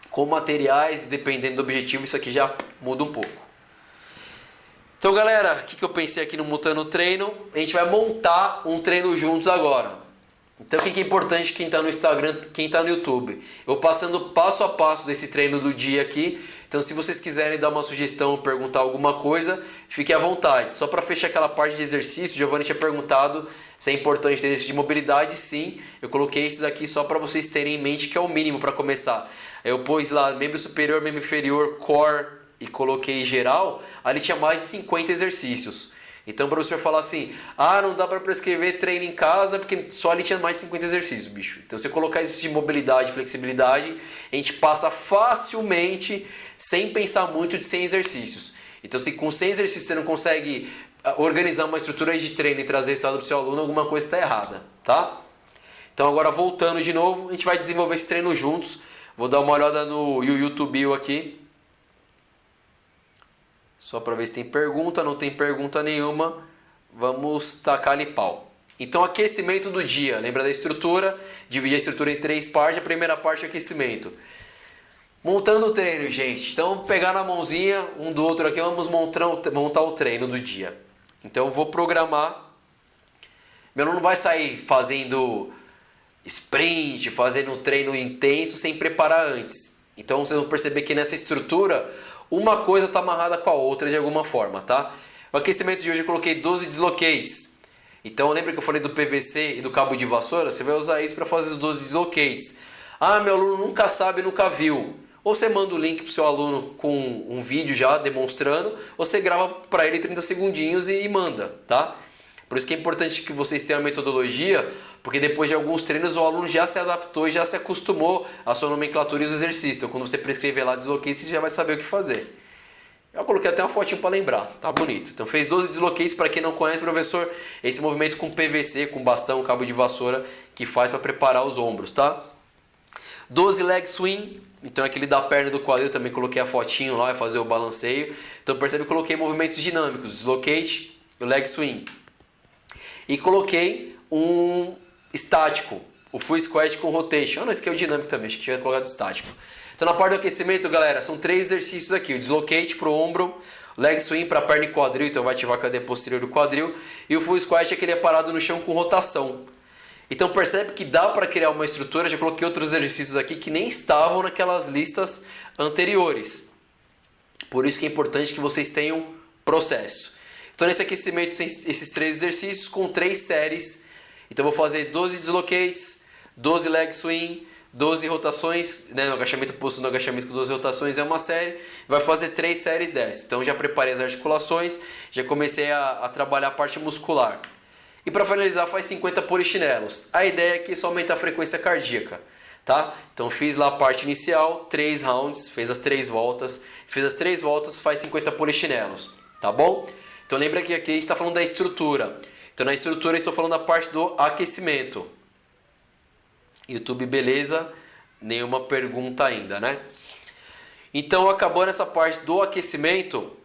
Com materiais, dependendo do objetivo, isso aqui já muda um pouco. Então galera, o que eu pensei aqui no Montando Treino? A gente vai montar um treino juntos agora. Então o que é importante quem está no Instagram, quem está no YouTube? Eu vou passando passo a passo desse treino do dia aqui. Então se vocês quiserem dar uma sugestão, perguntar alguma coisa, fiquem à vontade. Só para fechar aquela parte de exercício, o Giovanni tinha perguntado se é importante ter exercício de mobilidade. Sim, eu coloquei esses aqui só para vocês terem em mente que é o mínimo para começar. Eu pus lá membro superior, membro inferior, core e coloquei geral, ali tinha mais de 50 exercícios. Então o professor fala assim, não dá para prescrever treino em casa, porque só ali tinha mais de 50 exercícios, bicho. Então se você colocar exercício de mobilidade, flexibilidade, a gente passa facilmente, sem pensar muito, de 100 exercícios. Então se com 100 exercícios você não consegue organizar uma estrutura de treino e trazer resultado para o seu aluno, alguma coisa está errada, tá? Então agora voltando de novo, a gente vai desenvolver esse treino juntos. Vou dar uma olhada no YouTube aqui. Só para ver se tem pergunta, não tem pergunta nenhuma, vamos tacar ali pau. Então aquecimento do dia, lembra da estrutura? Dividir a estrutura em 3 partes, a primeira parte é aquecimento. Montando o treino, gente, então vamos pegar na mãozinha um do outro aqui, vamos montar o treino do dia. Então eu vou programar, meu aluno não vai sair fazendo sprint, fazendo um treino intenso sem preparar antes. Então vocês vão perceber que nessa estrutura, uma coisa está amarrada com a outra de alguma forma, tá? O aquecimento de hoje eu coloquei 12 deslocates. Então lembra que eu falei do PVC e do cabo de vassoura? Você vai usar isso para fazer os 12 deslocates. Ah, meu aluno nunca sabe, nunca viu. Ou você manda o link para o seu aluno com um vídeo já demonstrando, ou você grava para ele 30 segundinhos e manda, tá? Por isso que é importante que vocês tenham a metodologia, porque depois de alguns treinos o aluno já se adaptou e já se acostumou à sua nomenclatura e os exercícios. Então quando você prescrever lá deslocates, você já vai saber o que fazer. Eu coloquei até uma fotinho para lembrar, tá bonito. Então fez 12 deslocates, para quem não conhece, professor, esse movimento com PVC, com bastão, cabo de vassoura, que faz para preparar os ombros, tá? 12 leg swing, então aquele da perna e do quadril, também coloquei a fotinho lá, vai fazer o balanceio. Então percebe que eu coloquei movimentos dinâmicos, deslocate e o leg swing. E coloquei um estático, o full squat com rotation. Ah, não, esse aqui é o dinâmico também, acho que tinha colocado estático. Então na parte do aquecimento, galera, são 3 exercícios aqui. O deslocate para o ombro, leg swing para perna e quadril, então vai ativar a cadeia posterior do quadril. E o full squat é aquele parado no chão com rotação. Então percebe que dá para criar uma estrutura. Já coloquei outros exercícios aqui que nem estavam naquelas listas anteriores. Por isso que é importante que vocês tenham processo. Então nesse aquecimento tem esses 3 exercícios com 3 séries. Então vou fazer 12 deslocates, 12 leg swing, 12 rotações, né, no agachamento oposto no agachamento com 12 rotações é uma série, vai fazer 3 séries dessas. Então já preparei as articulações, já comecei a trabalhar a parte muscular. E para finalizar faz 50 polichinelos. A ideia aqui é só aumentar a frequência cardíaca, tá? Então fiz lá a parte inicial, 3 rounds, fez as 3 voltas, faz 50 polichinelos, tá bom? Então lembra que aqui a gente está falando da estrutura. Então na estrutura eu estou falando da parte do aquecimento. YouTube, beleza? Nenhuma pergunta ainda, né? Então acabando essa parte do aquecimento,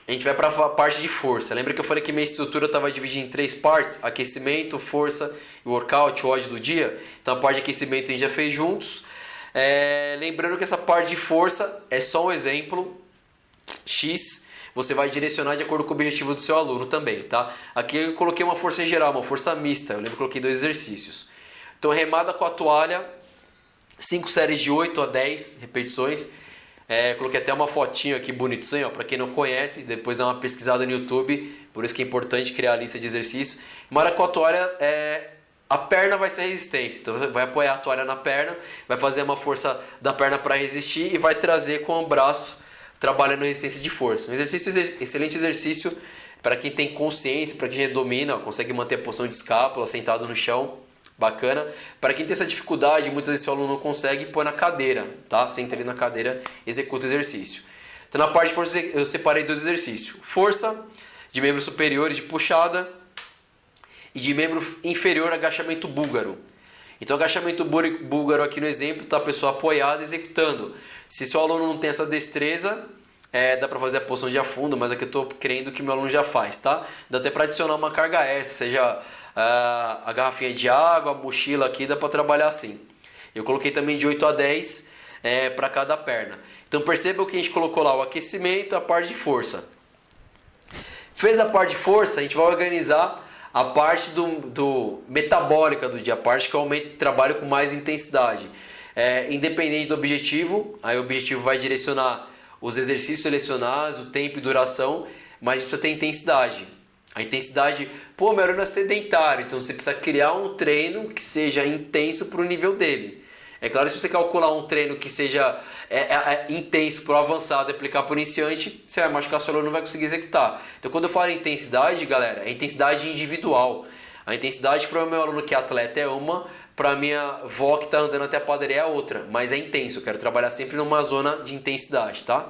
a gente vai para a parte de força. Lembra que eu falei que minha estrutura estava dividida em 3 partes? Aquecimento, força e workout, o ódio do dia. Então a parte de aquecimento a gente já fez juntos. Lembrando que essa parte de força é só um exemplo X. Você vai direcionar de acordo com o objetivo do seu aluno também, tá? Aqui eu coloquei uma força geral, uma força mista. Eu lembro que eu coloquei 2 exercícios. Então remada com a toalha, 5 séries de 8 a 10 repetições. Coloquei até uma fotinho aqui bonitinha, para quem não conhece, depois dá uma pesquisada no YouTube, por isso que é importante criar a lista de exercícios. Remada com a toalha, a perna vai ser resistência, então você vai apoiar a toalha na perna, vai fazer uma força da perna para resistir e vai trazer com o braço, trabalhando resistência de força. Um excelente exercício para quem tem consciência, para quem já domina, consegue manter a posição de escápula, sentado no chão. Bacana. Para quem tem essa dificuldade, muitas vezes o aluno não consegue, põe na cadeira, tá? Senta ali na cadeira, executa o exercício. Então na parte de força eu separei 2 exercícios. Força de membros superiores de puxada e de membro inferior agachamento búlgaro. Então agachamento búlgaro aqui no exemplo, tá? A pessoa apoiada executando. Se seu aluno não tem essa destreza, dá para fazer a posição de afundo, mas aqui eu estou crendo que meu aluno já faz, tá? Dá até para adicionar uma carga extra, seja a garrafinha de água, a mochila aqui, dá para trabalhar assim. Eu coloquei também de 8 a 10 para cada perna. Então perceba que a gente colocou lá o aquecimento, a parte de força. Fez a parte de força, a gente vai organizar a parte do metabólica do dia, a parte que aumenta o trabalho com mais intensidade. Independente do objetivo, aí o objetivo vai direcionar os exercícios selecionados, o tempo e duração, mas a gente precisa ter intensidade. A intensidade, meu aluno é sedentário, então você precisa criar um treino que seja intenso para o nível dele. É claro, se você calcular um treino que seja intenso para o avançado e aplicar para o iniciante, você vai machucar seu aluno, não vai conseguir executar. Então quando eu falo em intensidade, galera, é intensidade individual. A intensidade para o meu aluno que é atleta é uma, para a minha avó que está andando até a padaria é outra, mas é intenso, eu quero trabalhar sempre numa zona de intensidade, tá?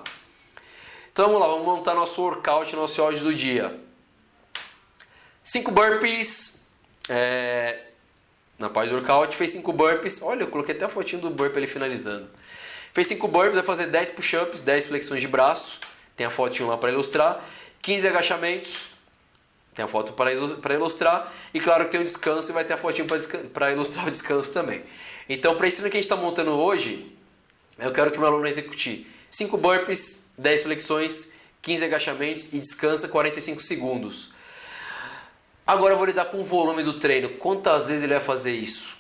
Então vamos lá, vamos montar nosso workout, nosso áudio do dia. 5 burpees, na parte do workout, fez 5 burpees, olha, eu coloquei até a fotinho do burpee ali finalizando. Fez 5 burpees, vai fazer 10 push-ups, 10 flexões de braço, tem a fotinho lá para ilustrar, 15 agachamentos, tem a foto para ilustrar, e claro que tem um descanso e vai ter a fotinho para ilustrar o descanso também. Então, para esse treino que a gente está montando hoje, eu quero que o meu aluno execute 5 burpees, 10 flexões, 15 agachamentos e descansa 45 segundos. Agora eu vou lidar com o volume do treino. Quantas vezes ele vai fazer isso?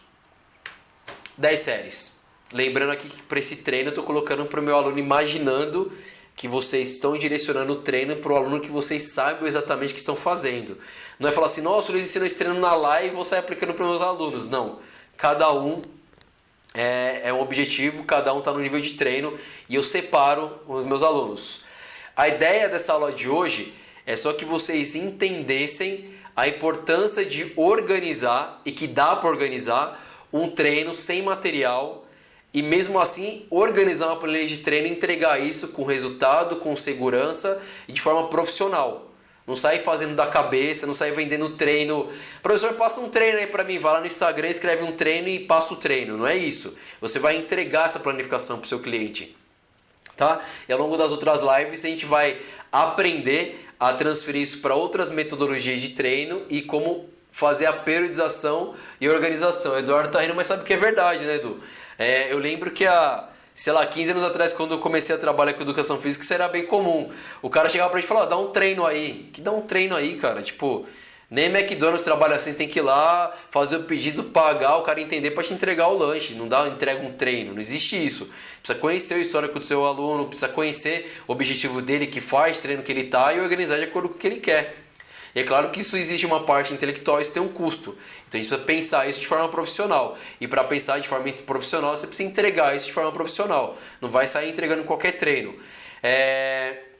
10 séries. Lembrando aqui que para esse treino eu estou colocando para o meu aluno imaginando que vocês estão direcionando o treino para o aluno que vocês saibam exatamente o que estão fazendo. Não é falar assim, nossa, o Luiz ensinou esse treino na live e vou sair aplicando para os meus alunos. Não. Cada um é um objetivo, cada um está no nível de treino e eu separo os meus alunos. A ideia dessa aula de hoje é só que vocês entendessem a importância de organizar e que dá para organizar um treino sem material e mesmo assim organizar uma planilha de treino e entregar isso com resultado, com segurança e de forma profissional. Não sai fazendo da cabeça, não sai vendendo treino. Professor, passa um treino aí para mim, vai lá no Instagram, escreve um treino e passa o treino. Não é isso. Você vai entregar essa planificação para o seu cliente. Tá? E ao longo das outras lives a gente vai aprender a transferir isso para outras metodologias de treino e como fazer a periodização e organização. O Eduardo tá rindo, mas sabe que é verdade, né, Edu? Eu lembro que há, 15 anos atrás, quando eu comecei a trabalhar com educação física, isso era bem comum. O cara chegava pra gente e falava, dá um treino aí. Que dá um treino aí, cara? Tipo, nem McDonald's trabalha assim, você tem que ir lá, fazer o pedido, pagar, o cara entender pra te entregar o lanche. Não entrega um treino, não existe isso. Precisa conhecer o histórico do seu aluno, precisa conhecer o objetivo dele, que faz treino que ele tá e organizar de acordo com o que ele quer. E é claro que isso exige uma parte intelectual, isso tem um custo. Então a gente precisa pensar isso de forma profissional. E para pensar de forma profissional, você precisa entregar isso de forma profissional. Não vai sair entregando qualquer treino.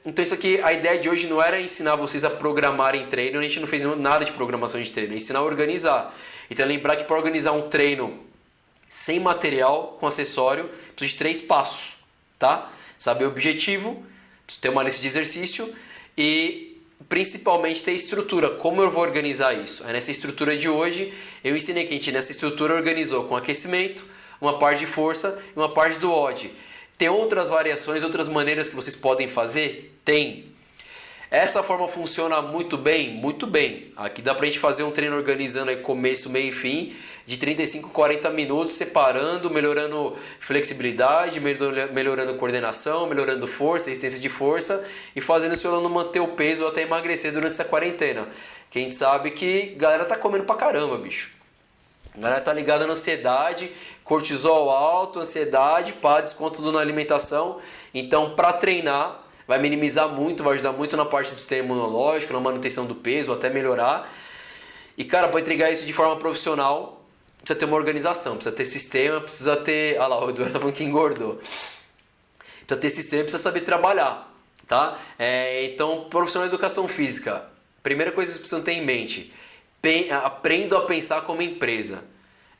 Então isso aqui, a ideia de hoje não era ensinar vocês a programarem treino, a gente não fez nada de programação de treino, é ensinar a organizar. Então lembrar que para organizar um treino sem material, com acessório, precisa de 3 passos. Tá? Saber o objetivo, ter uma lista de exercício e principalmente ter estrutura, como eu vou organizar isso. Nessa estrutura de hoje, eu ensinei que a gente nessa estrutura organizou com aquecimento, uma parte de força e uma parte do odd. Tem outras variações, outras maneiras que vocês podem fazer? Tem. Essa forma funciona muito bem? Muito bem. Aqui dá pra gente fazer um treino organizando aí começo, meio e fim, de 35 a 40 minutos, separando, melhorando flexibilidade, melhorando coordenação, melhorando força, resistência de força e fazendo o seu aluno manter o peso ou até emagrecer durante essa quarentena. Que a gente sabe que a galera tá comendo pra caramba, bicho. A galera tá ligada na ansiedade, cortisol alto, ansiedade, desconto na alimentação. Então, para treinar, vai minimizar muito, vai ajudar muito na parte do sistema imunológico, na manutenção do peso, até melhorar. E, cara, para entregar isso de forma profissional, precisa ter uma organização, precisa ter sistema, precisa ter... Ah lá, o Eduardo tá falando que engordou. Precisa ter sistema, precisa saber trabalhar, tá? Então, profissional de educação física, primeira coisa que vocês precisam ter em mente, aprenda a pensar como empresa.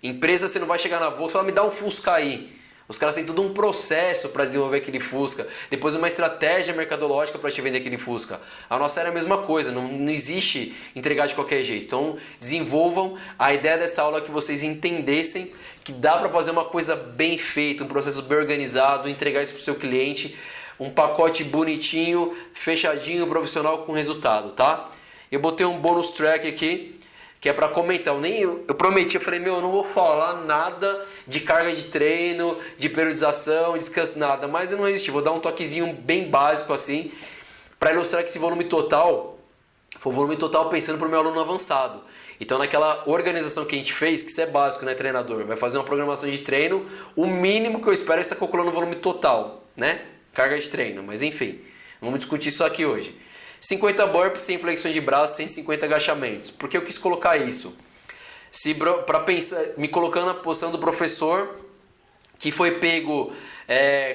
Empresa, você não vai chegar na Volkswagen e falar, me dá um Fusca aí. Os caras têm todo um processo para desenvolver aquele Fusca, depois uma estratégia mercadológica para te vender aquele Fusca. A nossa era a mesma coisa, não existe entregar de qualquer jeito. Então desenvolvam. A ideia dessa aula é que vocês entendessem que dá para fazer uma coisa bem feita, um processo bem organizado, entregar isso para o seu cliente, um pacote bonitinho, fechadinho, profissional com resultado, tá? Eu botei um bônus track aqui, que é para comentar. Eu prometi, eu falei, eu não vou falar nada de carga de treino, de periodização, descanso, nada, mas eu não resisti, vou dar um toquezinho bem básico assim, para ilustrar que esse volume total foi o volume total pensando para o meu aluno avançado. Então naquela organização que a gente fez, que isso é básico, né, treinador? Vai fazer uma programação de treino, o mínimo que eu espero é estar calculando o volume total, né? Carga de treino, mas enfim, vamos discutir isso aqui hoje. 50 burpees sem flexões de braço, 150 agachamentos. Por que eu quis colocar isso? Para pensar, me colocando na posição do professor que foi pego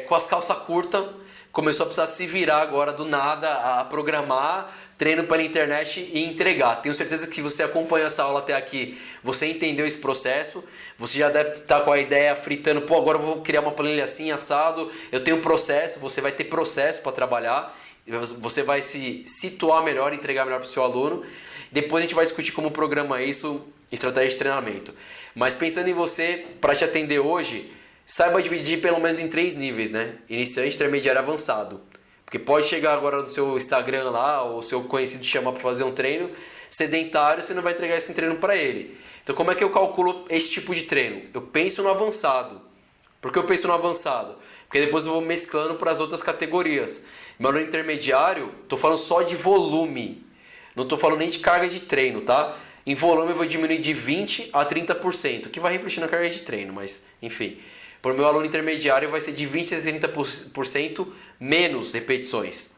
com as calças curtas, começou a precisar se virar agora do nada, a programar, treino pela internet e entregar. Tenho certeza que se você acompanha essa aula até aqui, você entendeu esse processo, você já deve estar com a ideia fritando, agora eu vou criar uma planilha assim, assado, eu tenho processo, você vai ter processo para trabalhar, você vai se situar melhor, entregar melhor para o seu aluno. Depois a gente vai discutir como programa isso, estratégia de treinamento. Mas pensando em você, para te atender hoje, saiba dividir pelo menos em 3 níveis, né? Iniciante, intermediário e avançado. Porque pode chegar agora no seu Instagram lá, ou seu conhecido te chamar para fazer um treino sedentário, você não vai entregar esse treino para ele. Então como é que eu calculo esse tipo de treino? Eu penso no avançado. Por que eu penso no avançado? Porque depois eu vou mesclando para as outras categorias. Meu no intermediário, estou falando só de volume. Não estou falando nem de carga de treino, tá? Em volume eu vou diminuir de 20% a 30%, que vai refletir na carga de treino, mas enfim. Para o meu aluno intermediário vai ser de 20 a 30% menos repetições.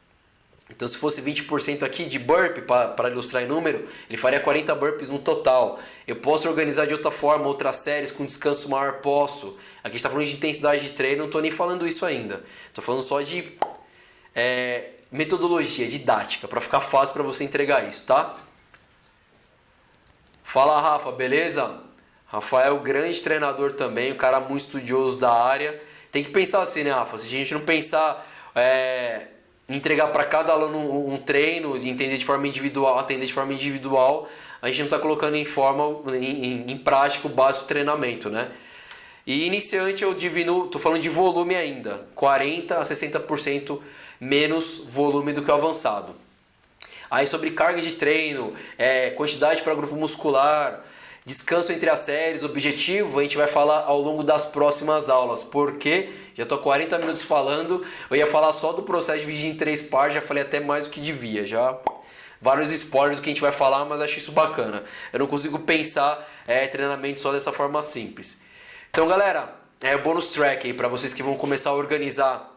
Então se fosse 20% aqui de burpee, para ilustrar em número, ele faria 40 burpees no total. Eu posso organizar de outra forma, outras séries com descanso maior, posso. Aqui está falando de intensidade de treino, não estou nem falando isso ainda. Estou falando só de metodologia, didática, para ficar fácil para você entregar isso, tá? Fala, Rafa, beleza? Rafael, grande treinador também, um cara muito estudioso da área. Tem que pensar assim, né, Rafa? Se a gente não pensar entregar para cada aluno um treino, entender de forma individual, atender de forma individual, a gente não está colocando em prática o básico treinamento, né? E iniciante eu diminuo, estou falando de volume ainda, 40% a 60% menos volume do que o avançado. Aí sobre carga de treino, quantidade para grupo muscular, descanso entre as séries, objetivo, a gente vai falar ao longo das próximas aulas. Porque já estou 40 minutos falando, eu ia falar só do processo de dividir em 3 partes, já falei até mais do que devia. Já vários spoilers do que a gente vai falar, mas acho isso bacana. Eu não consigo pensar treinamento só dessa forma simples. Então galera, bônus track aí para vocês que vão começar a organizar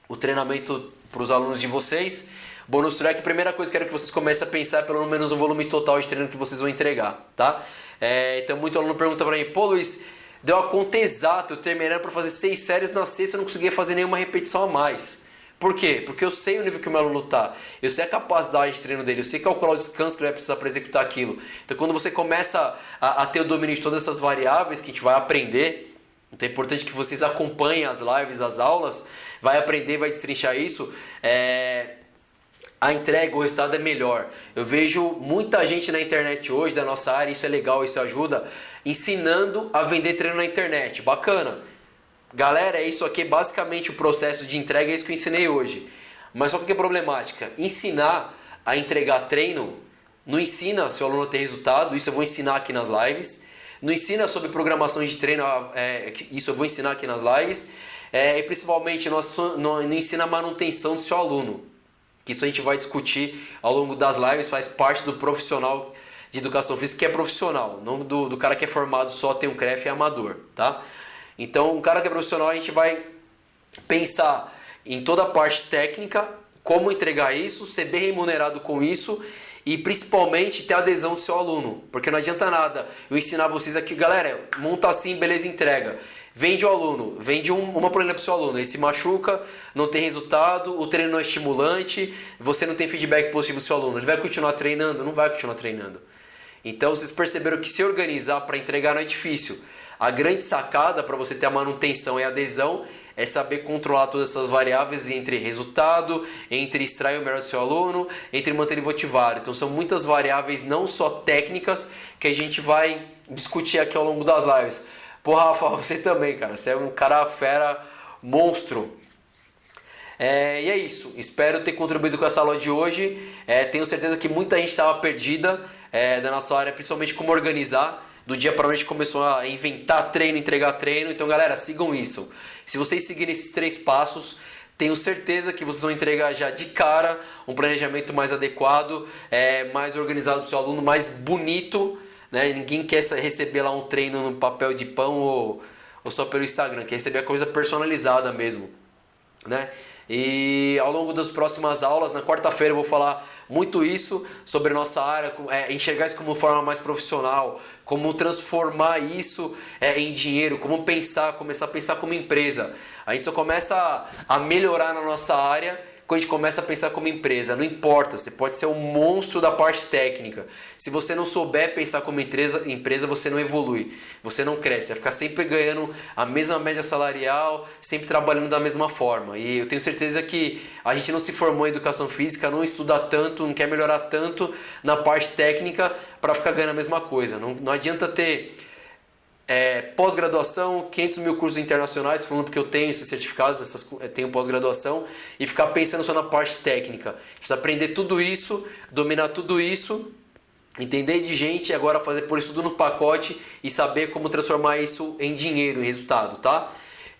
o treinamento para os alunos de vocês. Bônus track, primeira coisa que eu quero que vocês comecem a pensar pelo menos no volume total de treino que vocês vão entregar, tá? Então muito aluno pergunta para mim, pô Luiz, deu a conta exata, eu terminando para fazer 6 séries na sexta, eu não conseguia fazer nenhuma repetição a mais. Por quê? Porque eu sei o nível que o meu aluno tá, eu sei a capacidade de treino dele, eu sei calcular o descanso que ele vai precisar para executar aquilo. Então quando você começa a ter o domínio de todas essas variáveis que a gente vai aprender, então é importante que vocês acompanhem as lives, as aulas, vai aprender, vai destrinchar isso, a entrega, o resultado é melhor. Eu vejo muita gente na internet hoje, da nossa área, isso é legal, isso ajuda, ensinando a vender treino na internet. Bacana. Galera, isso aqui é basicamente o processo de entrega, é isso que eu ensinei hoje. Mas só que é problemática? Ensinar a entregar treino, não ensina seu aluno a ter resultado, isso eu vou ensinar aqui nas lives. Não ensina sobre programação de treino, isso eu vou ensinar aqui nas lives. E principalmente não ensina a manutenção do seu aluno. Que isso a gente vai discutir ao longo das lives, faz parte do profissional de educação física que é profissional, não do cara que é formado só, tem um CREF e é amador, tá? Então, um cara que é profissional, a gente vai pensar em toda a parte técnica, como entregar isso, ser bem remunerado com isso e principalmente ter adesão do seu aluno, porque não adianta nada eu ensinar vocês aqui, galera, monta assim, beleza, entrega. Vende o aluno, vende uma planilha para o seu aluno, ele se machuca, não tem resultado, o treino não é estimulante, você não tem feedback positivo do seu aluno, ele vai continuar treinando? Não vai continuar treinando. Então vocês perceberam que se organizar para entregar não é difícil. A grande sacada para você ter a manutenção e a adesão é saber controlar todas essas variáveis entre resultado, entre extrair o melhor do seu aluno, entre manter ele motivado. Então são muitas variáveis, não só técnicas, que a gente vai discutir aqui ao longo das lives. Pô, Rafa, você também, cara. Você é um cara fera, monstro. E é isso. Espero ter contribuído com essa aula de hoje. Tenho certeza que muita gente estava perdida da nossa área, principalmente como organizar. Do dia para a noite começou a inventar treino, entregar treino. Então, galera, sigam isso. Se vocês seguirem esses 3 passos, tenho certeza que vocês vão entregar já de cara um planejamento mais adequado, mais organizado para o seu aluno, mais bonito. Né? Ninguém quer receber lá um treino no papel de pão ou só pelo Instagram, quer receber a coisa personalizada mesmo, né? E ao longo das próximas aulas, na quarta-feira eu vou falar muito isso sobre a nossa área, enxergar isso como forma mais profissional, como transformar isso em dinheiro, como começar a pensar como empresa. A gente só começa a melhorar na nossa área quando a gente começa a pensar como empresa. Não importa, você pode ser um monstro da parte técnica. Se você não souber pensar como empresa, você não evolui, você não cresce, vai ficar sempre ganhando a mesma média salarial, sempre trabalhando da mesma forma. E eu tenho certeza que a gente não se formou em educação física, não estuda tanto, não quer melhorar tanto na parte técnica para ficar ganhando a mesma coisa. Não adianta ter pós-graduação, 500 mil cursos internacionais, falando porque eu tenho esses certificados, tenho pós-graduação, e ficar pensando só na parte técnica. Precisa aprender tudo isso, dominar tudo isso, entender de gente e agora por isso tudo no pacote e saber como transformar isso em dinheiro, em resultado, tá?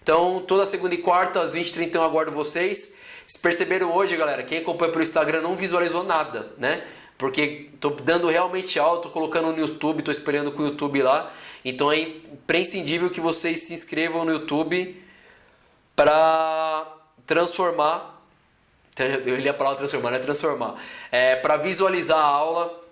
Então, toda segunda e quarta, às 20h30 eu aguardo vocês. Vocês perceberam hoje, galera, quem acompanha pelo Instagram não visualizou nada, né? Porque tô dando realmente alto, tô colocando no YouTube, tô espelhando com o YouTube lá. Então é imprescindível que vocês se inscrevam no YouTube para transformar. Eu li a palavra transformar, não é transformar. Para visualizar a aula.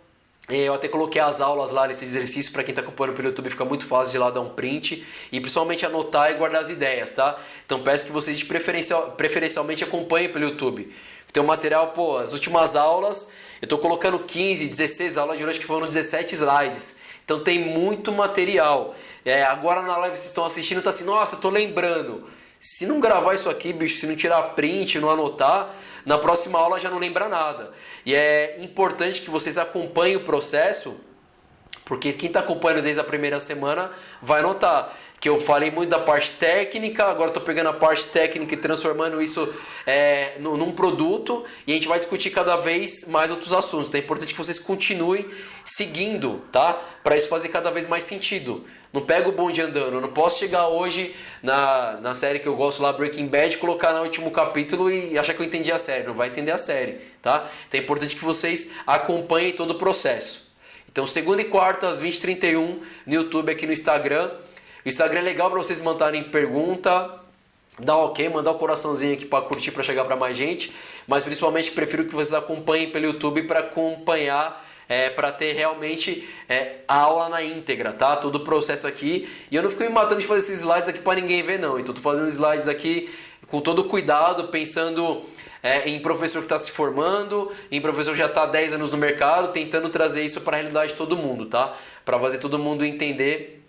Eu até coloquei as aulas lá nesse exercício para quem está acompanhando pelo YouTube, fica muito fácil de lá dar um print e principalmente anotar e guardar as ideias, tá? Então peço que vocês preferencialmente acompanhem pelo YouTube. Tem um material, pô, as últimas aulas, eu estou colocando 15, 16 aulas de hoje que foram 17 slides. Então tem muito material. Agora na live vocês estão assistindo, tá assim, nossa, tô lembrando. Se não gravar isso aqui, bicho, se não tirar print, não anotar, na próxima aula já não lembra nada. E é importante que vocês acompanhem o processo, porque quem está acompanhando desde a primeira semana vai notar que eu falei muito da parte técnica, agora estou pegando a parte técnica e transformando isso num produto, e a gente vai discutir cada vez mais outros assuntos. Então é importante que vocês continuem seguindo, tá? Para isso fazer cada vez mais sentido. Não pega o bonde andando. Eu não posso chegar hoje na série que eu gosto lá, Breaking Bad, colocar no último capítulo e achar que eu entendi a série. Não vai entender a série, tá? Então é importante que vocês acompanhem todo o processo. Então segunda e quarta às 20h31 no YouTube, aqui no Instagram. O Instagram é legal para vocês mandarem pergunta, dar ok, mandar o coraçãozinho aqui para curtir, para chegar para mais gente. Mas principalmente prefiro que vocês acompanhem pelo YouTube para acompanhar, para ter realmente a aula na íntegra, tá? Todo o processo aqui. E eu não fico me matando de fazer esses slides aqui para ninguém ver, não. Então tô fazendo slides aqui com todo cuidado, pensando em professor que está se formando, em professor que já está há 10 anos no mercado, tentando trazer isso para a realidade de todo mundo, tá? Para fazer todo mundo entender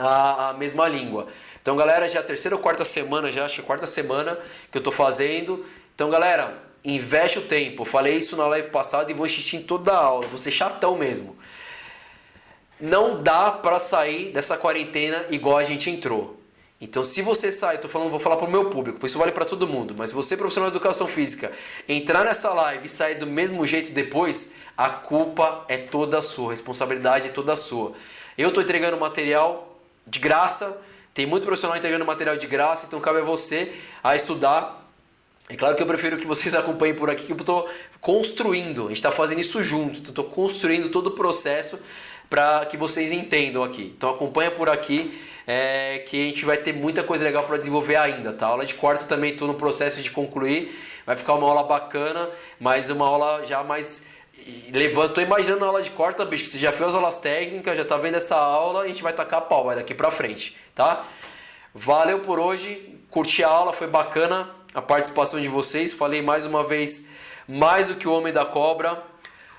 a mesma língua. Então, galera, já é a terceira ou quarta semana, acho que quarta semana que eu tô fazendo. Então, galera, investe o tempo. Eu falei isso na live passada e vou insistir em toda a aula. Vou ser chatão mesmo. Não dá para sair dessa quarentena igual a gente entrou. Então, se você sair, vou falar para o meu público, porque isso vale para todo mundo, mas se você, profissional de educação física, entrar nessa live e sair do mesmo jeito depois, a culpa é toda sua, a responsabilidade é toda sua. Eu estou entregando material de graça, tem muito profissional entregando material de graça, então cabe a você a estudar. É claro que eu prefiro que vocês acompanhem por aqui, que eu estou construindo, a gente está fazendo isso junto, estou construindo todo o processo para que vocês entendam aqui. Então acompanha por aqui, que a gente vai ter muita coisa legal para desenvolver ainda, tá? A aula de quarta também estou no processo de concluir, vai ficar uma aula bacana, mas uma aula já mais... Tô imaginando a aula de quarta, bicho, que você já fez as aulas técnicas, já tá vendo essa aula, a gente vai tacar a pau, vai daqui pra frente, tá? Valeu por hoje, curti a aula, foi bacana a participação de vocês, falei mais uma vez mais do que o Homem da Cobra.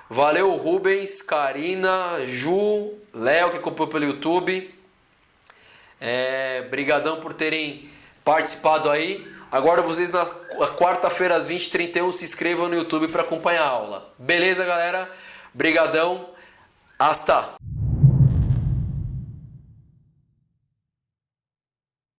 Valeu Rubens, Karina, Ju, Léo que acompanhou pelo YouTube. Brigadão por terem participado aí. Agora vocês na quarta-feira às 20h31 se inscrevam no YouTube para acompanhar a aula. Beleza, galera? Brigadão. Hasta!